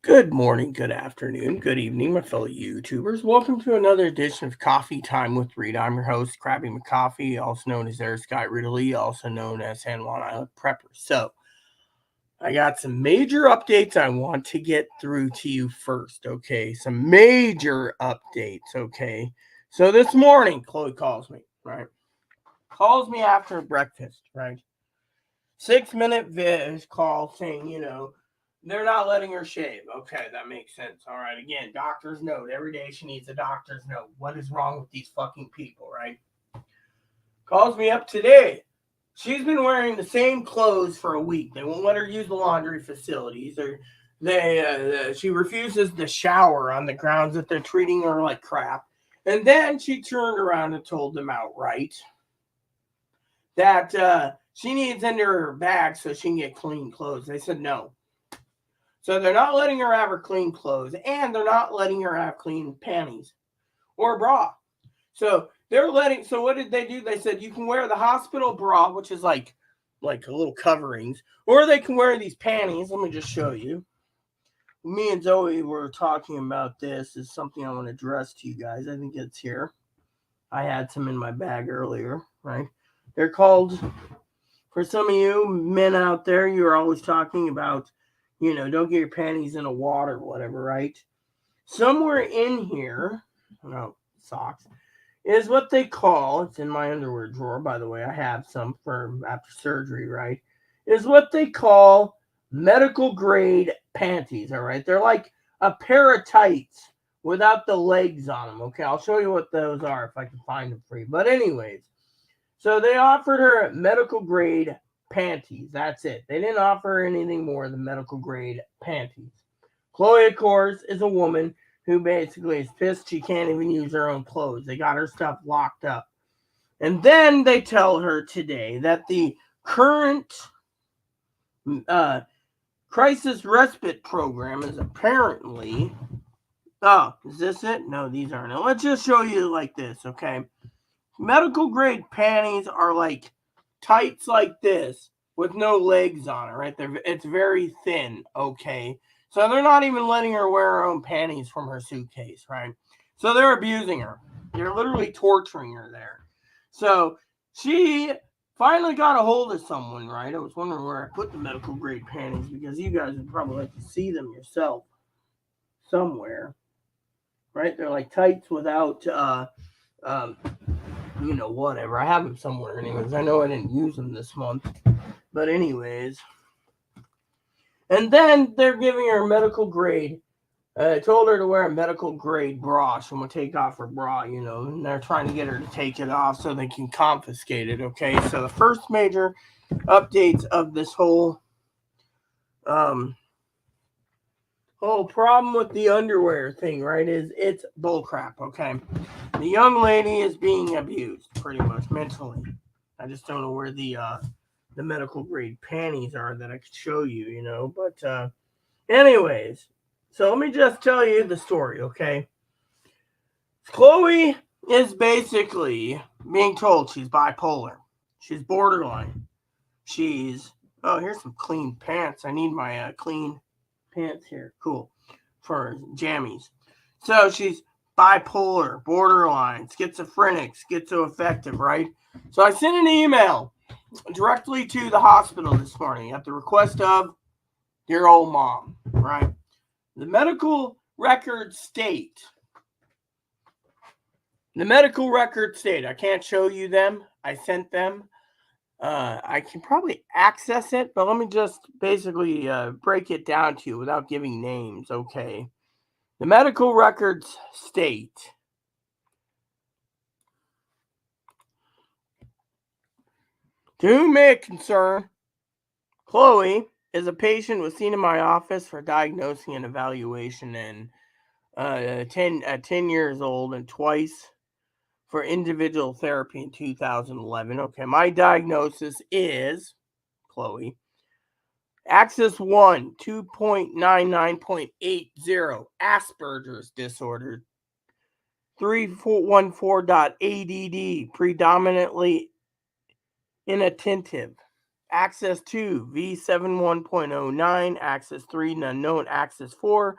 Good morning, good afternoon, good evening, my fellow YouTubers. Welcome to another edition of Coffee Time with Rita. I'm your host, Krabby McCoffee, also known as Air Sky Rita Lee, also known as San Juan Island Prepper. So, I got some major updates I want to get through to you first, okay? Some major updates, okay? So, this morning, Chloe calls me, right? Calls me after breakfast, right? 6 minute call saying, they're not letting her shave. Okay, that makes sense. All right, again, doctor's note. Every day she needs a doctor's note. What is wrong with these fucking people, right? Calls me up today. She's been wearing the same clothes for a week. They won't let her use the laundry facilities. Or she refuses to shower on the grounds that they're treating her like crap. And then she turned around and told them outright that she needs under her bag so she can get clean clothes. They said no. So they're not letting her have her clean clothes, and they're not letting her have clean panties or a bra. So so what did they do? They said you can wear the hospital bra, which is like a little coverings, or they can wear these panties. Let me just show you. Me and Zoe were talking about this. Is something I want to address to you guys. I think it's here. I had some in my bag earlier, right? They're called, for some of you men out there, you're always talking about, don't get your panties in the water or whatever, right? Somewhere in here, socks, is what they call, it's in my underwear drawer, by the way, I have some for after surgery, right? Is what they call medical grade panties, all right? They're like a pair of tights without the legs on them, okay? I'll show you what those are if I can find them for you. But anyways, so they offered her medical grade panties. That's it. They didn't offer her anything more than medical grade panties. Chloe, of course, is a woman who basically is pissed she can't even use her own clothes. They got her stuff locked up. And then they tell her today that the current crisis respite program is apparently. Oh, is this it? No, these aren't. Let's just show you like this, okay? Medical grade panties are like tights like this with no legs on it, right? It's very thin, okay? So they're not even letting her wear her own panties from her suitcase, right? So they're abusing her. They're literally torturing her there. So she finally got a hold of someone, right? I was wondering where I put the medical grade panties because you guys would probably like to see them yourself somewhere, right? They're like tights without, whatever. I have them somewhere, anyways. I know I didn't use them this month, but anyways. And then they're giving her medical grade. I told her to wear a medical grade bra. She will take off her bra, and they're trying to get her to take it off so they can confiscate it. Okay, so the first major updates of this whole problem with the underwear thing, right, is it's bullcrap. Okay, the young lady is being abused pretty much mentally. I just don't know where the medical grade panties are that I could show you, but anyways, so let me just tell you the story, okay? Chloe is basically being told she's bipolar. She's borderline. She's, oh, here's some clean pants. I need my clean pants here. Cool. For jammies. So she's bipolar, borderline, schizophrenic, schizoaffective, right? So I sent an email directly to the hospital this morning at the request of your old mom, right? The medical records state, I can't show you them. I sent them. I can probably access it, but let me just basically break it down to you without giving names, okay? The medical records state, to whom may it concern, Chloe is a patient was seen in my office for diagnosing and evaluation and 10 years old and twice for individual therapy in 2011. Okay, my diagnosis is, Chloe, Axis 1, 2.99.80, Asperger's disorder, 3414.ADD, predominantly inattentive. Axis 2, V71.09. Axis 3, unknown. Axis 4,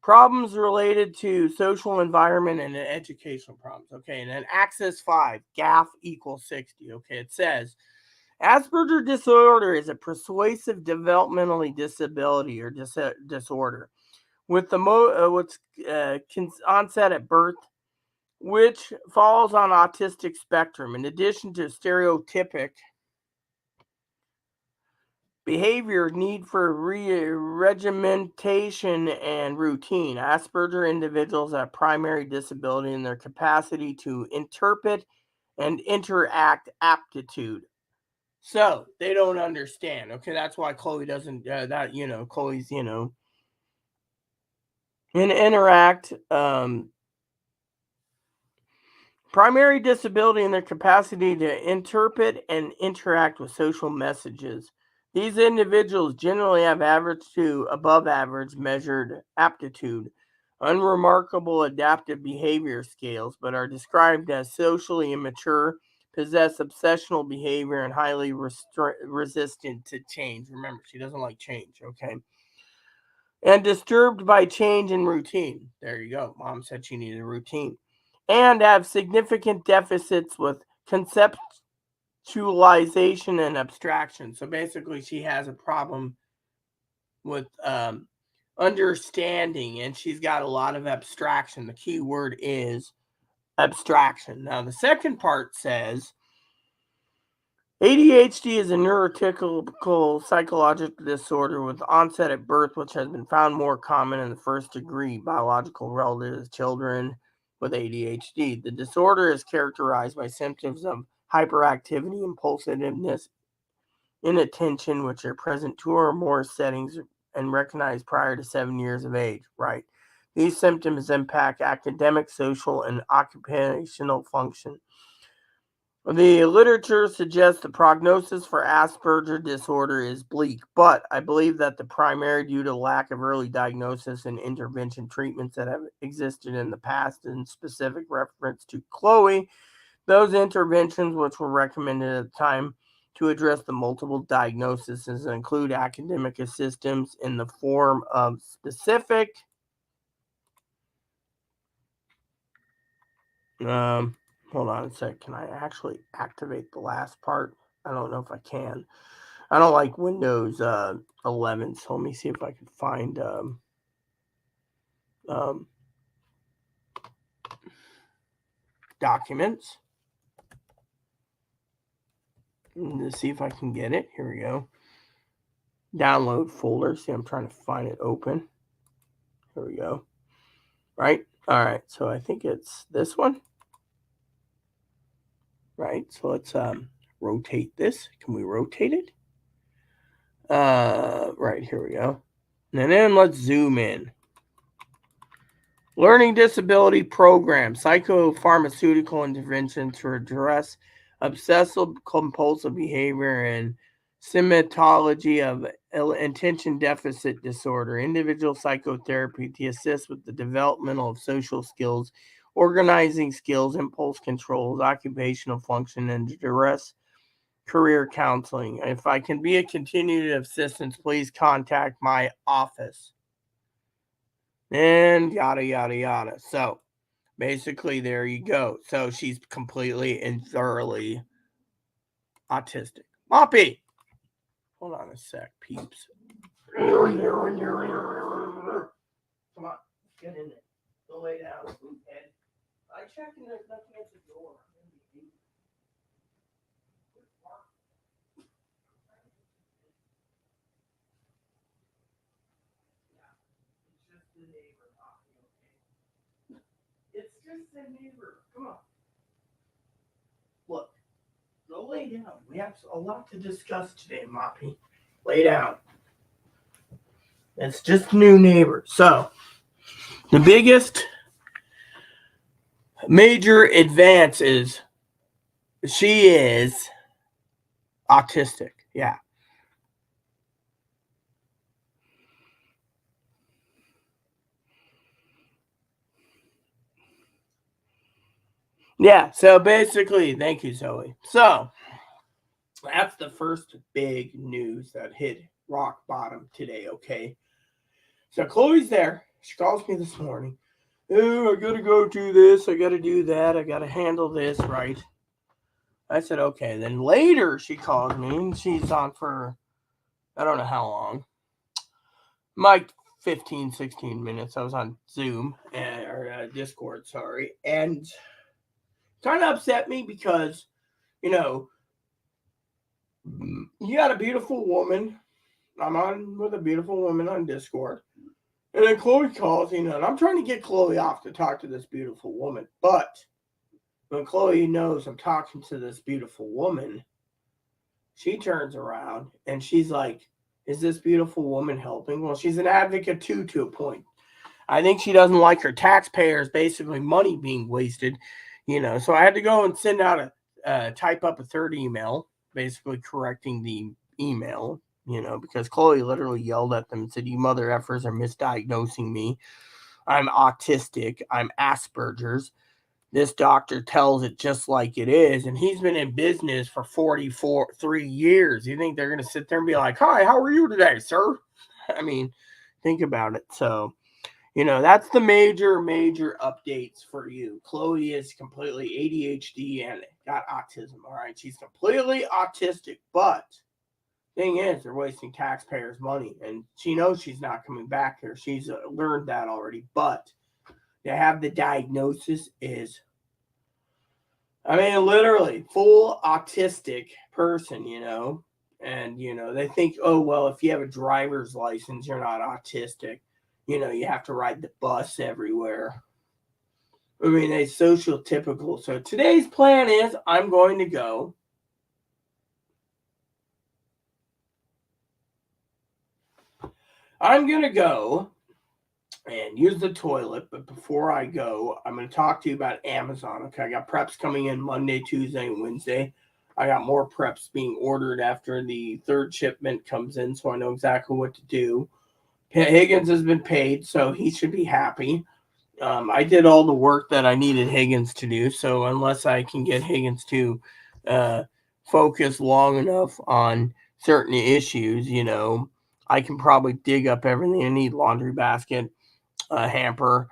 problems related to social environment and educational problems. Okay, and then Axis 5, GAF equals 60. Okay, it says Asperger disorder is a persuasive developmental disability or disorder with the onset at birth, which falls on autistic spectrum. In addition to stereotypic behavior, need for regimentation and routine, Asperger individuals have primary disability in their capacity to interpret and interact aptitude. So they don't understand. Okay, that's why Chloe doesn't. Chloe's and interact. Primary disability in their capacity to interpret and interact with social messages. These individuals generally have average to above average measured aptitude, unremarkable adaptive behavior scales, but are described as socially immature, possess obsessional behavior, and highly resistant to change. Remember, she doesn't like change, okay? And disturbed by change and routine. There you go. Mom said she needed a routine. And have significant deficits with conceptualization and abstraction. So basically, she has a problem with understanding, and she's got a lot of abstraction. The key word is abstraction. Now, the second part says ADHD is a neurotypical psychological disorder with onset at birth, which has been found more common in the first degree biological relatives, children with ADHD. The disorder is characterized by symptoms of hyperactivity, impulsiveness, inattention, which are present 2 or more settings and recognized prior to 7 years of age. Right. These symptoms impact academic, social, and occupational function. The literature suggests the prognosis for Asperger disorder is bleak, but I believe that the primary due to lack of early diagnosis and intervention treatments that have existed in the past. In specific reference to Chloe, those interventions which were recommended at the time to address the multiple diagnoses include academic assistance in the form of specific hold on a sec. Can I actually activate the last part? I don't know if I can. I don't like Windows 11, so let me see if I can find documents. Let's see if I can get it. Here we go. Download folder. See, I'm trying to find it open. Here we go. Right? All right. So I think it's this one. Right. So let's rotate this. Can we rotate it? Right. Here we go. And then let's zoom in. Learning disability program, psychopharmaceutical intervention to address obsessive compulsive behavior and symptomatology of attention deficit disorder, individual psychotherapy to assist with the developmental of social skills, organizing skills, impulse controls, occupational function, and address career counseling. If I can be a continued assistance, please contact my office. And yada, yada, yada. So basically, there you go. So she's completely and thoroughly autistic. Moppy! Hold on a sec, peeps. Come on, get in it. Go lay down, head. I check and there's nothing at the door. It's just the neighbor. Come on. Look, go lay down. We have a lot to discuss today, Moppy. Lay down. It's just new neighbor. So, the biggest major advance is she is autistic. Yeah. Yeah. So basically, thank you, Zoe. So That's the first big news that hit rock bottom today, okay? So Chloe's there. She calls me this morning. Oh, I gotta go do this. I gotta do that. I gotta handle this, right? I said, okay. Then later she calls me and she's on for, I don't know how long. Like 15, 16 minutes. I was on Zoom or Discord, sorry. And kind of upset me because, you know, you got a beautiful woman. I'm on with a beautiful woman on Discord. And then Chloe calls, and I'm trying to get Chloe off to talk to this beautiful woman. But when Chloe knows I'm talking to this beautiful woman, she turns around and she's like, is this beautiful woman helping? Well, she's an advocate too, to a point. I think she doesn't like her taxpayers, basically money being wasted, So I had to go and send out type up a third email, basically correcting the email, because Chloe literally yelled at them and said, "You mother effers are misdiagnosing me. I'm autistic. I'm Asperger's. This doctor tells it just like it is, and he's been in business for 3 years. You think they're going to sit there and be like, hi, how are you today, sir? I mean, think about it. So, that's the major updates for you. Chloe is completely ADHD and got autism, all right? She's completely autistic, but thing is, they're wasting taxpayers' money, and she knows she's not coming back here. She's learned that already, but to have the diagnosis is, I mean, literally full autistic person, and they think, oh well, if you have a driver's license, you're not autistic. You have to ride the bus everywhere. I mean, it's social typical. So today's plan is I'm going to go. I'm going to go and use the toilet. But before I go, I'm going to talk to you about Amazon. Okay, I got preps coming in Monday, Tuesday, and Wednesday. I got more preps being ordered after the third shipment comes in, so I know exactly what to do. Higgins has been paid, so he should be happy. I did all the work that I needed Higgins to do, so unless I can get Higgins to focus long enough on certain issues, I can probably dig up everything I need: laundry basket, hamper,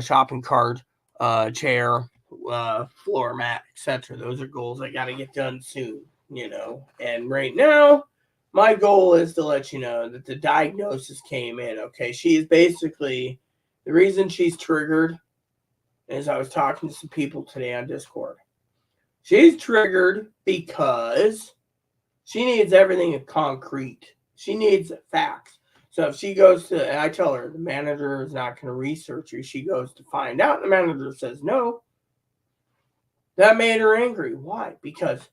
shopping cart, chair, floor mat, etc. Those are goals I got to get done soon, And right now, my goal is to let you know that the diagnosis came in. Okay, she is basically the reason she's triggered. Is I was talking to some people today on Discord. She's triggered because she needs everything in concrete. She needs facts. So if she goes to, and I tell her the manager is not going to research her, she goes to find out. The manager says no. That made her angry. Why? Because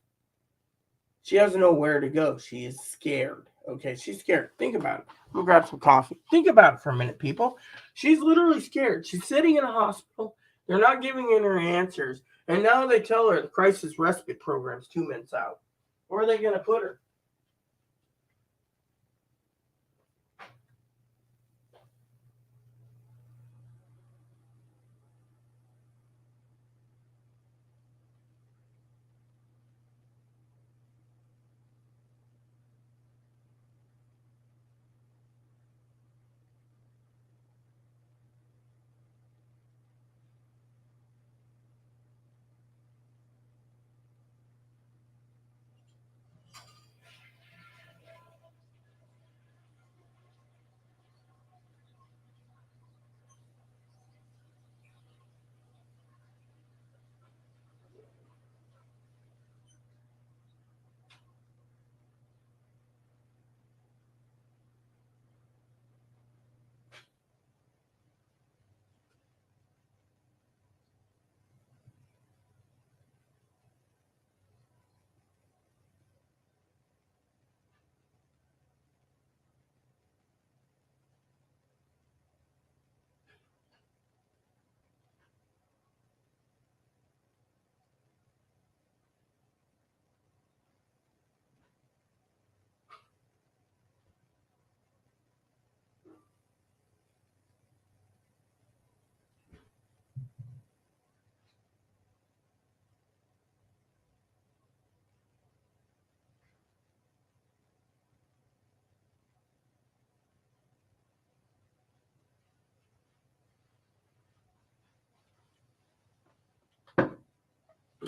she doesn't know where to go. She is scared. Okay, she's scared. Think about it. I'm going to grab some coffee. Think about it for a minute, people. She's literally scared. She's sitting in a hospital. They're not giving her answers. And now they tell her the crisis respite program is 2 months out. Where are they going to put her?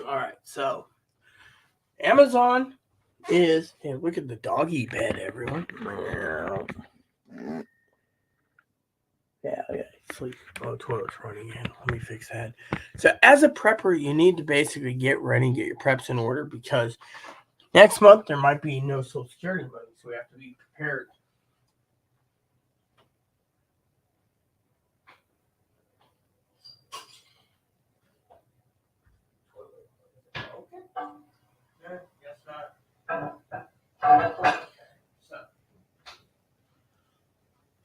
All right, so Amazon is, hey, look at the doggy bed, everyone. Yeah, sleep. Oh, toilet's running in. Let me fix that. So, as a prepper, you need to basically get ready and get your preps in order because next month there might be no Social Security money, so we have to be prepared. Okay. Guess not. So,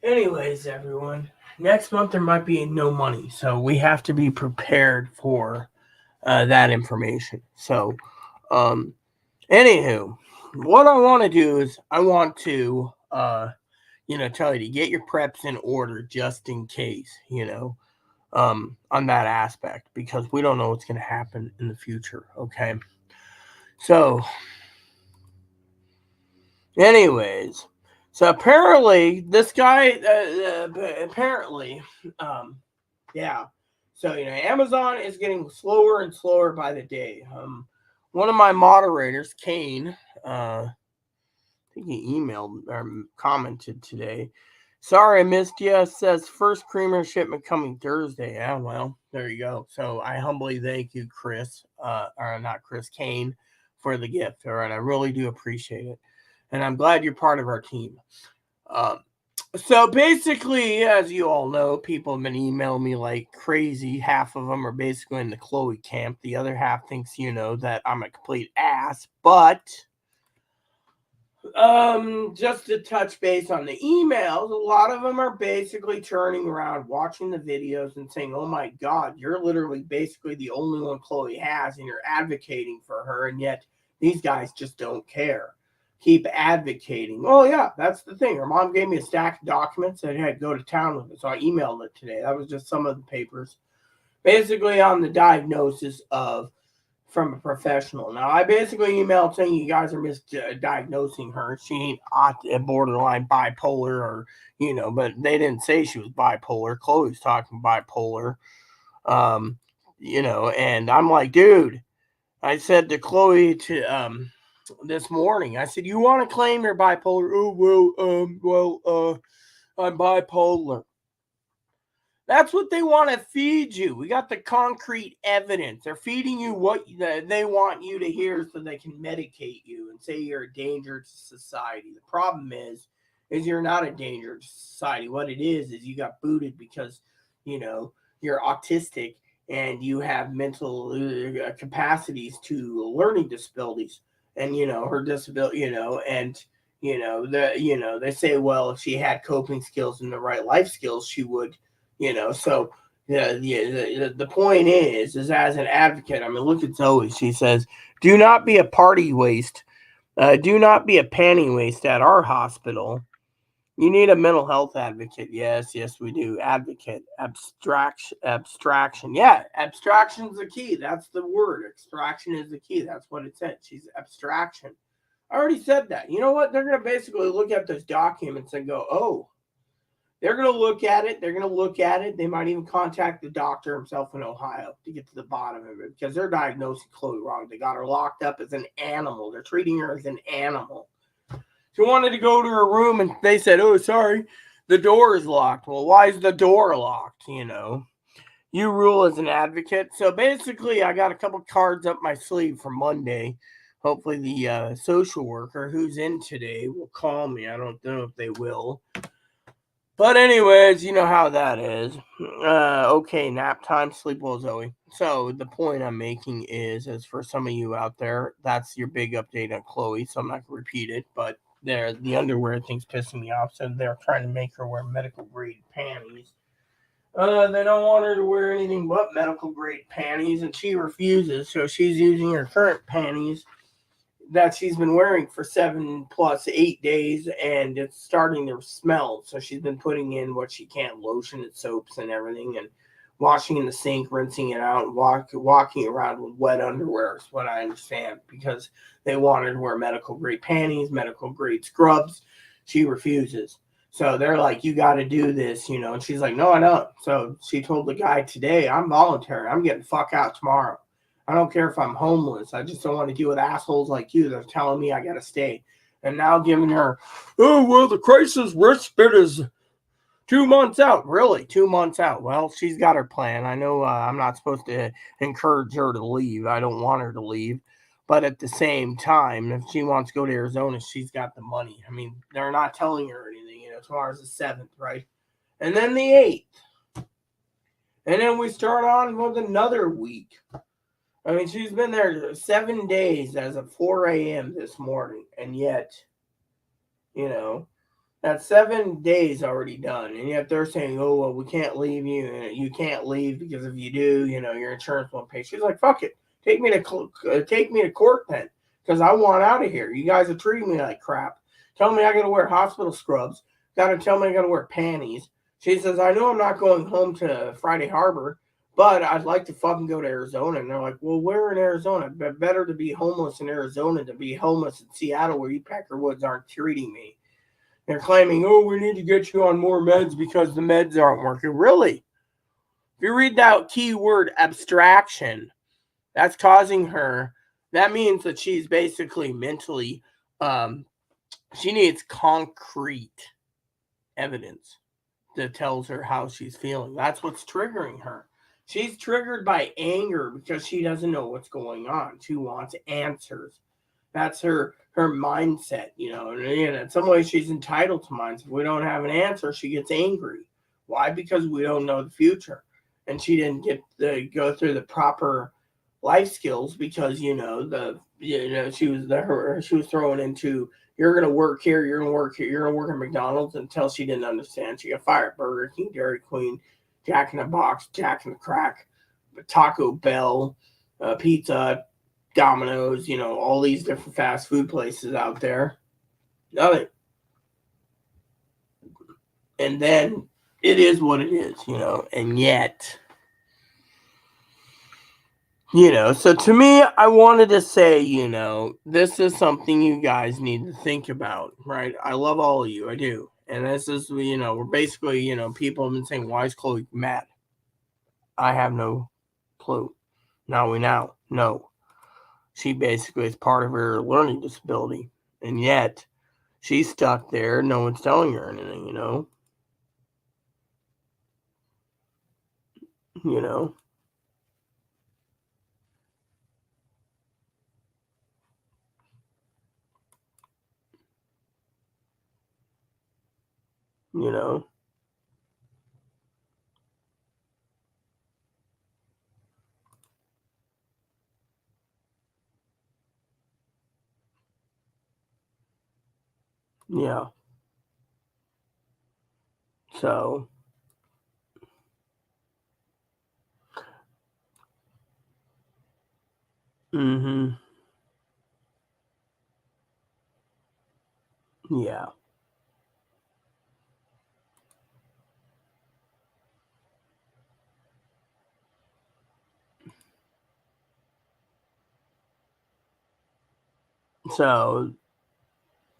anyways, everyone, next month there might be no money, so we have to be prepared for that information. So, um, anywho, what I want to do is I want to, tell you to get your preps in order just in case, on that aspect because we don't know what's going to happen in the future. Okay. So, anyways, so apparently this guy, apparently, yeah. So, Amazon is getting slower and slower by the day. One of my moderators, Kane, I think he emailed or commented today. Sorry I missed you. Says first creamer shipment coming Thursday. Yeah, well, there you go. So I humbly thank you, Chris, or not Chris, Kane, for the gift. All right, I really do appreciate it. And I'm glad you're part of our team. Um, so basically, as you all know, people have been emailing me like crazy. Half of them are basically in the Chloe camp. The other half thinks, that I'm a complete ass. But just to touch base on the emails, a lot of them are basically turning around, watching the videos and saying, oh my God, you're literally basically the only one Chloe has and you're advocating for her. And yet these guys just don't care. Keep advocating. Well, yeah, that's the thing. Her mom gave me a stack of documents that I had to go to town with it. So I emailed it today. That was just some of the papers. Basically on the diagnosis of from a professional. Now, I basically emailed saying you guys are misdiagnosing her. She ain't borderline bipolar or, but they didn't say she was bipolar. Chloe's talking bipolar. Um, and I'm like, dude, I said to Chloe this morning, I said, you want to claim you're bipolar? Oh, I'm bipolar. That's what they want to feed you. We got the concrete evidence. They're feeding you what they want you to hear so they can medicate you and say you're a danger to society. The problem is you're not a danger to society. What it is you got booted because, you're autistic and you have mental capacities to learning disabilities. And, her disability, and they say, well, if she had coping skills and the right life skills, she would, so the point is as an advocate, I mean, look at Zoe. She says, do not be a party waste. Do not be a panty waste at our hospital. You need a mental health advocate. Yes, we do. Advocate. Abstraction. Yeah, abstraction is the key. That's the word. Abstraction is the key. That's what it said. She's abstraction. I already said that. You know what? They're going to basically look at those documents and go, oh, they're going to look at it. They're going to look at it. They might even contact the doctor himself in Ohio to get to the bottom of it because they're diagnosing Chloe wrong. They got her locked up as an animal. They're treating her as an animal. She wanted to go to her room and they said, oh, sorry, the door is locked. Well, why is the door locked? You rule as an advocate. So basically, I got a couple cards up my sleeve for Monday. Hopefully the social worker who's in today will call me. I don't know if they will. But anyways, you know how that is. Okay, nap time, sleep well, Zoe. So the point I'm making is for some of you out there, that's your big update on Chloe. So I'm not gonna repeat it, but the underwear thing's pissing me off. So they're trying to make her wear medical grade panties. They don't want her to wear anything but medical grade panties, and she refuses. So she's using her current panties that she's been wearing for 7 plus 8 days, and it's starting to smell. So she's been putting in what she can, lotion and soaps and everything, and washing in the sink, rinsing it out, and walking around with wet underwear is what I understand, because they want her to wear medical grade panties, medical grade scrubs. She refuses. So they're like, you got to do this, and she's like, no, I don't. So she told the guy today, I'm voluntary. I'm getting the fuck out tomorrow. I don't care if I'm homeless. I just don't want to deal with assholes like you that are telling me I gotta stay. And now giving her, oh, well, the crisis respite is 2 months out. Really? 2 months out. Well, she's got her plan. I know I'm not supposed to encourage her to leave. I don't want her to leave. But at the same time, if she wants to go to Arizona, she's got the money. I mean, they're not telling her anything. Tomorrow's the 7th, right? And then the 8th. And then we start on with another week. I mean, she's been there 7 days as of 4 a.m. this morning. And yet, that's 7 days already done. And yet they're saying, oh, well, we can't leave you. And you can't leave because if you do, your insurance won't pay. She's like, fuck it. Take me to court then. Because I want out of here. You guys are treating me like crap. Tell me I got to wear hospital scrubs. Got to tell me I got to wear panties. She says, I know I'm not going home to Friday Harbor, but I'd like to fucking go to Arizona. And they're like, well, where in Arizona? Better to be homeless in Arizona than to be homeless in Seattle where you Peckerwoods aren't treating me. They're claiming, oh, we need to get you on more meds because the meds aren't working. Really? If you read that keyword abstraction, that's causing her, that means that she's basically mentally, she needs concrete evidence that tells her how she's feeling. That's what's triggering her. She's triggered by anger because she doesn't know what's going on. She wants answers. That's her mindset, And in some ways, she's entitled to mine. If we don't have an answer, she gets angry. Why? Because we don't know the future, and she didn't get to go through the proper life skills because she was thrown into, you're gonna work here, you're gonna work here, you're gonna work at McDonald's until she didn't understand. She got fired at Burger King, Dairy Queen, Jack in the Box, Jack in the Crack, Taco Bell, Pizza, Domino's, all these different fast food places out there. Nothing. And then it is what it is, and yet, so to me, I wanted to say, this is something you guys need to think about, right? I love all of you. I do. And this is, we're basically, people have been saying, why is Chloe mad? I have no clue. Now we now know. She basically is part of her learning disability. And yet, she's stuck there. No one's telling her anything, You know. You know. Yeah. So. Mm-hmm. Yeah. So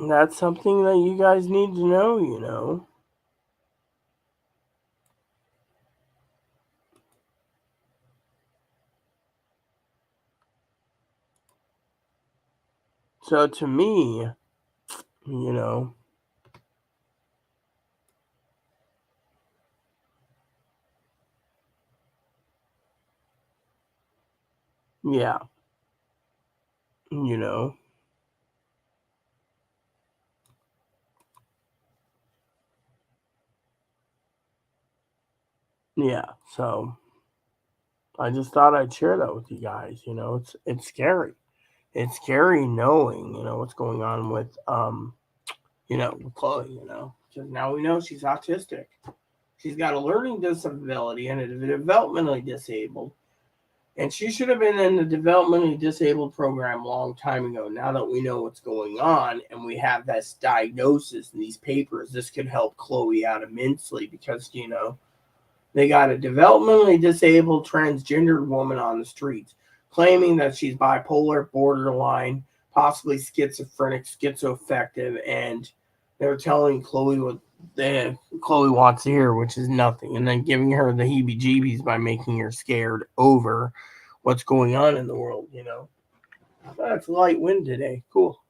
that's something that you guys need to know. So to me, yeah, you know, yeah. So I just thought I'd share that with you guys. It's scary. It's scary knowing, what's going on with with Chloe, because now we know she's autistic. She's got a learning disability and a developmentally disabled. And she should have been in the developmentally disabled program a long time ago. Now that we know what's going on and we have this diagnosis and these papers, this could help Chloe out immensely because, they got a developmentally disabled transgendered woman on the streets claiming that she's bipolar, borderline, possibly schizophrenic, schizoaffective, and they're telling Chloe what Chloe wants to hear, which is nothing, and then giving her the heebie-jeebies by making her scared over what's going on in the world, That's light wind today. Cool.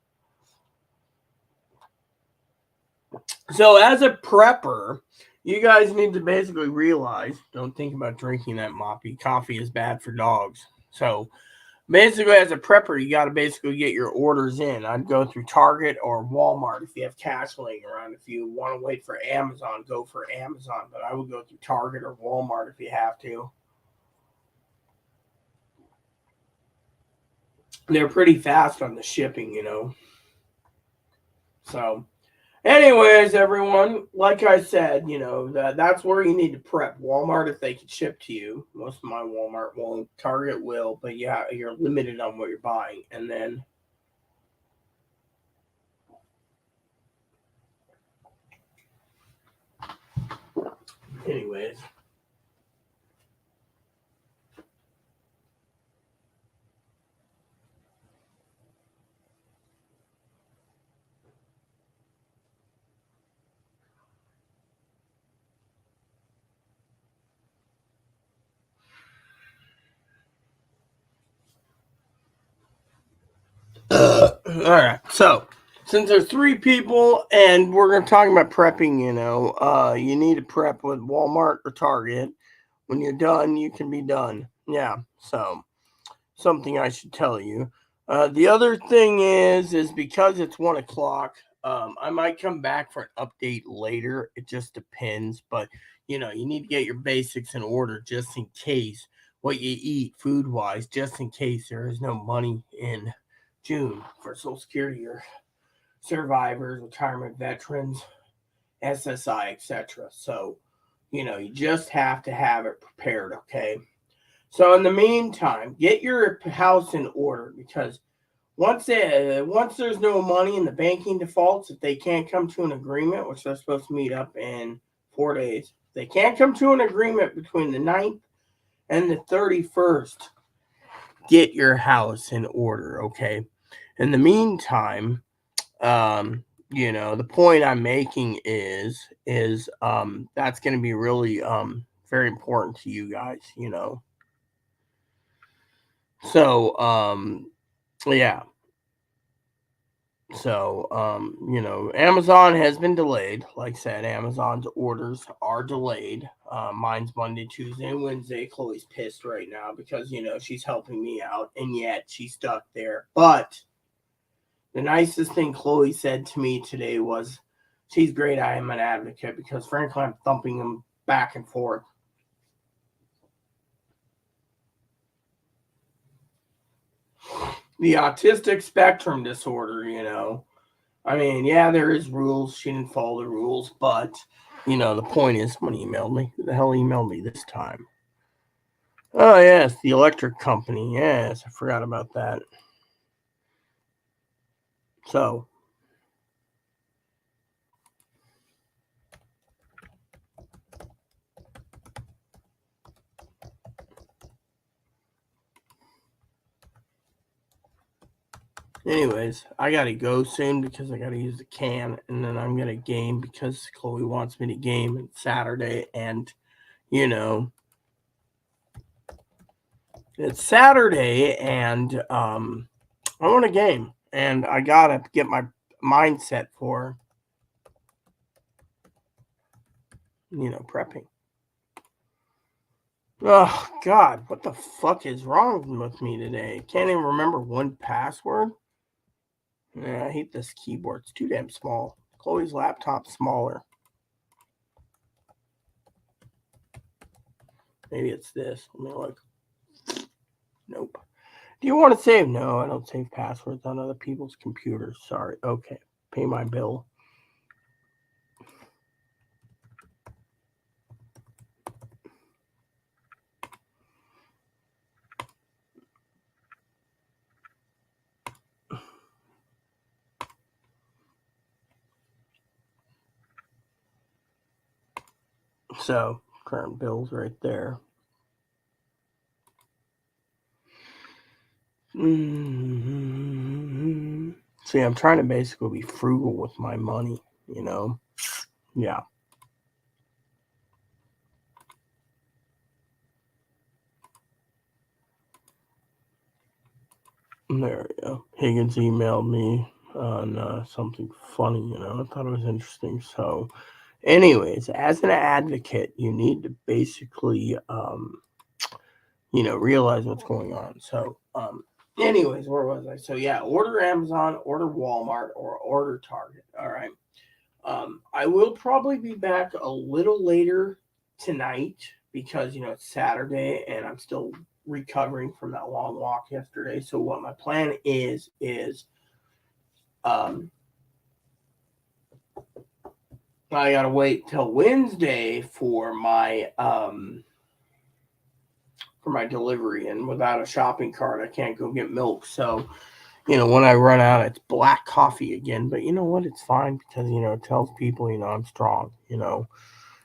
So as a prepper, you guys need to basically realize, don't think about drinking that moppy. Coffee is bad for dogs. So basically, as a prepper, you got to basically get your orders in. I'd go through Target or Walmart if you have cash laying around. If you want to wait for Amazon, go for Amazon. But I would go through Target or Walmart if you have to. They're pretty fast on the shipping. So, anyways, everyone, like I said, that's where you need to prep. Walmart, if they can ship to you. Most of my Walmart won't. Target will, but yeah, you're limited on what you're buying. And then anyways. All right. So, since there's three people and we're going to talk about prepping, you need to prep with Walmart or Target. When you're done, you can be done. Yeah. So, something I should tell you. The other thing is because it's 1 o'clock, I might come back for an update later. It just depends. But, you need to get your basics in order just in case what you eat food wise, just in case there is no money in June for Social Security or survivors, retirement veterans, SSI, etc. So, you just have to have it prepared, okay? So in the meantime, get your house in order because once there's no money in the banking defaults, if they can't come to an agreement, which they're supposed to meet up in 4 days, if they can't come to an agreement between the 9th and the 31st, get your house in order, okay? In the meantime, the point I'm making is that's going to be really very important to you guys. So yeah. So Amazon has been delayed. Like I said, Amazon's orders are delayed. Mine's Monday, Tuesday, and Wednesday. Chloe's pissed right now because she's helping me out, and yet she's stuck there. But the nicest thing Chloe said to me today was, she's great. I am an advocate because, frankly, I'm thumping them back and forth. The autistic spectrum disorder. I mean, yeah, there is rules. She didn't follow the rules, but, the point is, someone emailed me. Who the hell emailed me this time? Oh, yes, the electric company. Yes, I forgot about that. So, anyways, I gotta go soon because I gotta use the can, and then I'm gonna game because Chloe wants me to game on Saturday, and it's Saturday, and I want a game, and I gotta get my mindset for prepping. Oh God, what the fuck is wrong with me today? Can't even remember one password. Yeah, I hate this keyboard. It's too damn small. Chloe's laptop's smaller. Maybe it's this. Let me look. Nope. Do you want to save? No, I don't save passwords on other people's computers. Sorry. Okay. Pay my bill. So, current bill's right there. Mm-hmm. See, I'm trying to basically be frugal with my money. Yeah. There we go. Higgins emailed me on something funny. I thought it was interesting. So, anyways, as an advocate, you need to basically, realize what's going on. So, anyways, where was I? So, yeah, order Amazon, order Walmart, or order Target. All right. I will probably be back a little later tonight because it's Saturday and I'm still recovering from that long walk yesterday. So what my plan is um, I gotta wait till Wednesday for my delivery, and without a shopping cart, I can't go get milk. So when I run out, it's black coffee again. But you know what? It's fine because it tells people I'm strong.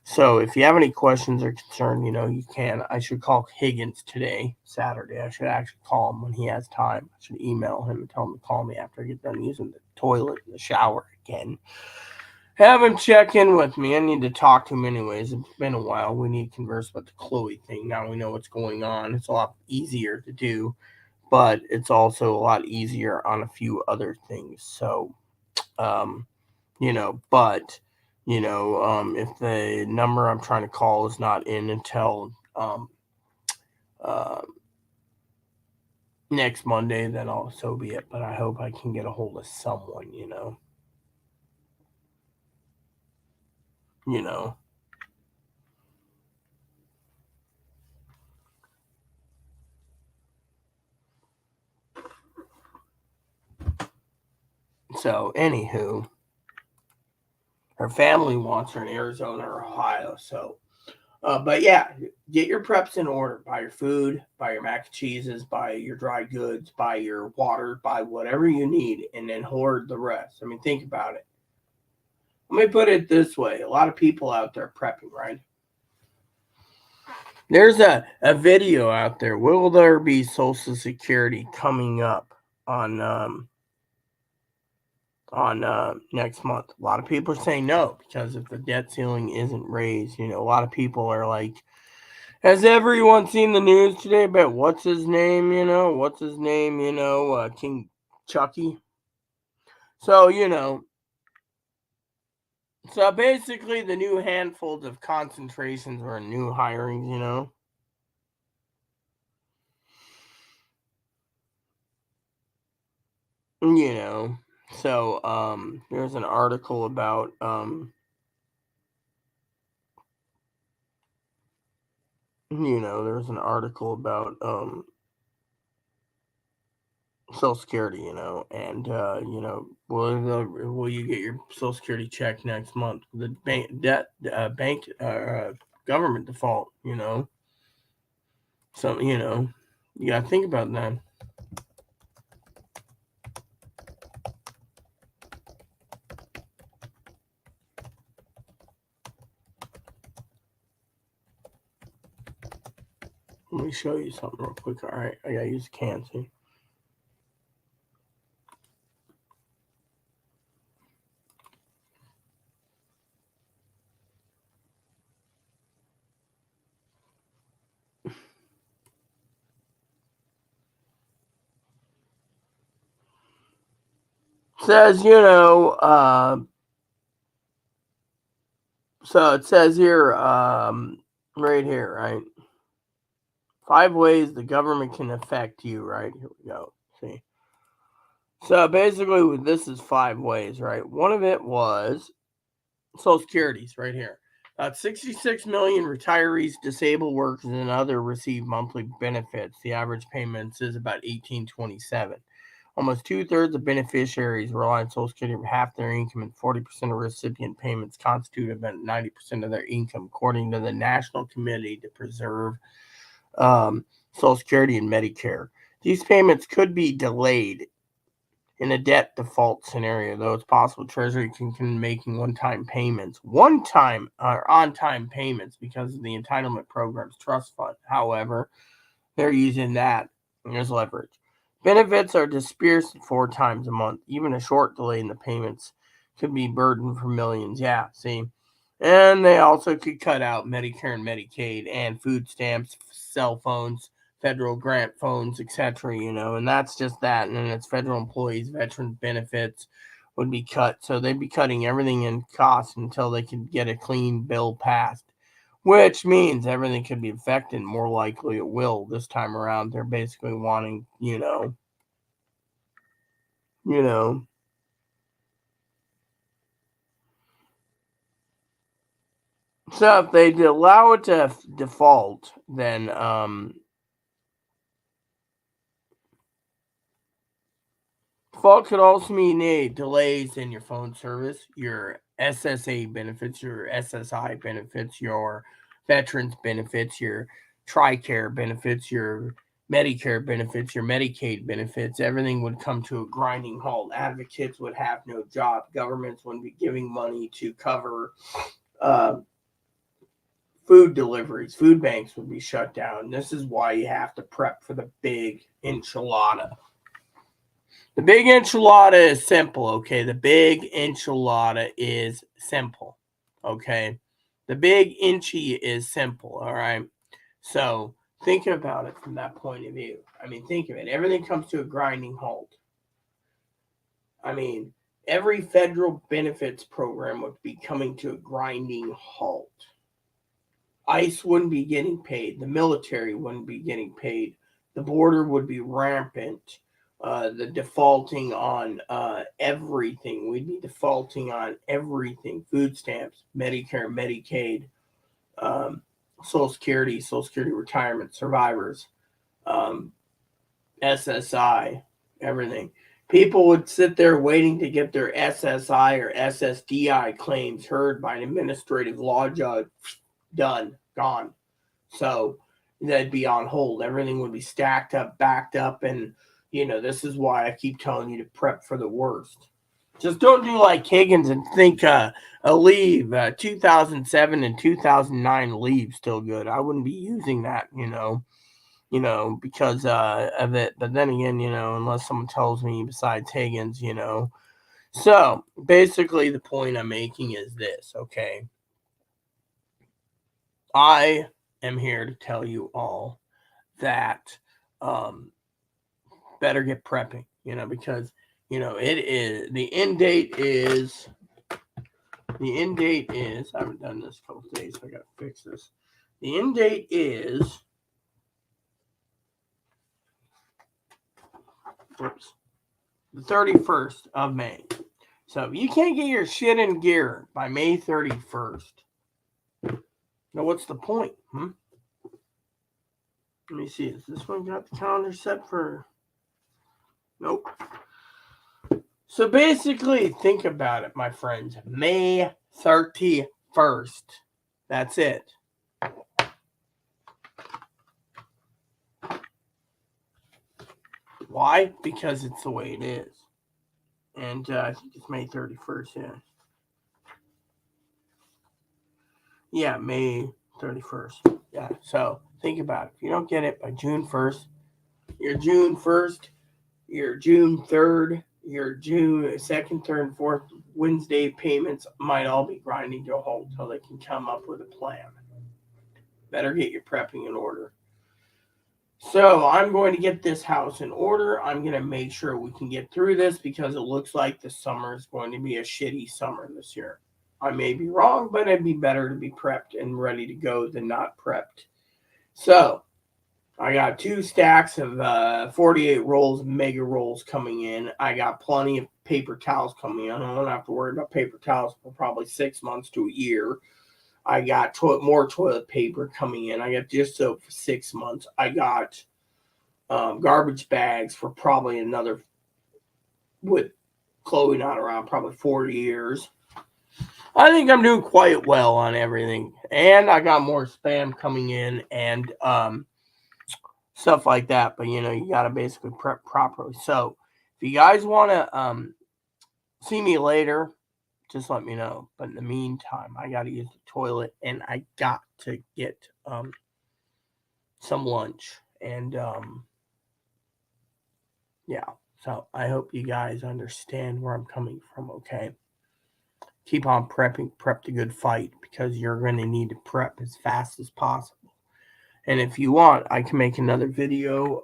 So if you have any questions or concern, you can. I should call Higgins today, Saturday. I should actually call him when he has time. I should email him and tell him to call me after I get done using the toilet and the shower again. Have him check in with me. I need to talk to him anyways. It's been a while. We need to converse about the Chloe thing. Now we know what's going on. It's a lot easier to do, but it's also a lot easier on a few other things. So, um, but if the number I'm trying to call is not in until uh, next Monday, then so be it. But I hope I can get a hold of someone. You know. So, anywho, her family wants her in Arizona or Ohio. So, but yeah, get your preps in order. Buy your food, buy your mac and cheeses, buy your dry goods, buy your water, buy whatever you need, and then hoard the rest. I mean, think about it. Let me put it this way: a lot of people out there prepping, right? There's a video out there. Will there be Social Security coming up on next month? A lot of people are saying no because if the debt ceiling isn't raised, a lot of people are like, has everyone seen the news today about what's his name? What's his name? King Chucky. So so basically the new handfuls of concentrations or new hirings. You know. So there's an article about there's an article about Social Security, and will you get your Social Security check next month? The government default, so you gotta think about that. Let me show you something real quick. All right, I gotta use a can. See, says so it says here right here, right? 5 ways the government can affect you, right? Here we go. See. So basically, this is 5 ways, right? One of it was Social Security's right here. 66 million retirees, disabled workers, and other receive monthly benefits. The average payments is about 1827. Almost two-thirds of beneficiaries rely on Social Security for half their income, and 40% of recipient payments constitute about 90% of their income, according to the National Committee to Preserve Social Security and Medicare. These payments could be delayed in a debt default scenario, though it's possible Treasury can making one-time or on-time payments because of the entitlement program's trust fund. However, they're using that as leverage. Benefits are dispersed 4 times a month. Even a short delay in the payments could be burden for millions. Yeah, see. And they also could cut out Medicare and Medicaid and food stamps, cell phones, federal grant phones, etc. And that's just that. And then it's federal employees, veteran benefits would be cut. So they'd be cutting everything in cost until they could get a clean bill passed, which means everything could be affected. More likely it will this time around. They're basically wanting, you know. So if they allow it to default, then default could also mean delays in your phone service, your SSA benefits, your SSI benefits, your veterans benefits, your TRICARE benefits, your Medicare benefits, your Medicaid benefits. Everything would come to a grinding halt. Advocates would have no job. Governments wouldn't be giving money to cover uh, food deliveries. Food banks would be shut down. This is why you have to prep for the big enchilada. The big enchilada is simple, okay? The big enchilada is simple, okay? The big inchy is simple, all right? So think about it from that point of view. I mean, think of it. Everything comes to a grinding halt. I mean, every federal benefits program would be coming to a grinding halt. ICE wouldn't be getting paid. The military wouldn't be getting paid. The border would be rampant. The defaulting on everything. We'd be defaulting on everything. Food stamps, Medicare, Medicaid, um, Social Security retirement, survivors, um, SSI, everything. People would sit there waiting to get their SSI or SSDI claims heard by an administrative law judge. Done, gone. So they'd be on hold. Everything would be stacked up, backed up, and this is why I keep telling you to prep for the worst. Just don't do like Higgins and think a leave 2007 and 2009 leave still good. I wouldn't be using that, because of it. But then again, unless someone tells me besides Higgins, So basically, the point I'm making is this, okay? I am here to tell you all that better get prepping, because it is the end date is I haven't done this a couple days, so I gotta fix this. The end date is the 31st of May. So if you can't get your shit in gear by May 31st, now what's the point? Let me see. Has this one got the calendar set for? Nope. So basically, think about it, my friends. May 31st. That's it. Why? Because it's the way it is. And I think it's May 31st, yeah. Yeah, May 31st. Yeah, so think about it. If you don't get it by June 1st, your June 1st, your June 3rd, your June 2nd, 3rd, and 4th Wednesday payments might all be grinding to a halt until they can come up with a plan. Better get your prepping in order. So I'm going to get this house in order. I'm going to make sure we can get through this because it looks like the summer is going to be a shitty summer this year. I may be wrong, but it'd be better to be prepped and ready to go than not prepped. So I got 2 stacks of 48 rolls, mega rolls coming in. I got plenty of paper towels coming in. I don't have to worry about paper towels for probably 6 months to a year. I got more toilet paper coming in. I got dish soap for 6 months. I got garbage bags for probably another, with Chloe not around, probably 4 years. I think I'm doing quite well on everything. And I got more spam coming in and stuff like that. But, you got to basically prep properly. So if you guys want to see me later, just let me know. But in the meantime, I got to use the toilet and I got to get some lunch. And yeah, so I hope you guys understand where I'm coming from, okay? Keep on prepping, prep the good fight because you're going to need to prep as fast as possible. And if you want, I can make another video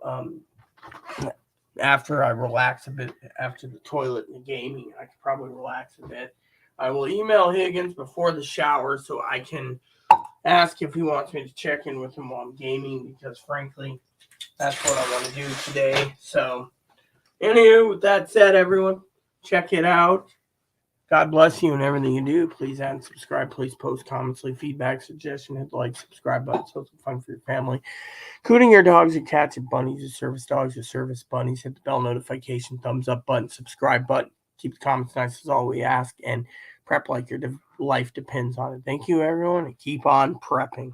after I relax a bit, after the toilet and the gaming. I could probably relax a bit. I will email Higgins before the shower so I can ask if he wants me to check in with him while I'm gaming, because frankly, that's what I want to do today. So, anywho, with that said, everyone, check it out. God bless you and everything you do. Please add and subscribe. Please post comments, leave feedback, suggestion, hit the like, subscribe button so it's fun for your family. Including your dogs, your cats, your bunnies, your service dogs, your service bunnies. Hit the bell notification, thumbs up button, subscribe button. Keep the comments nice is all we ask. And prep like your life depends on it. Thank you, everyone, and keep on prepping.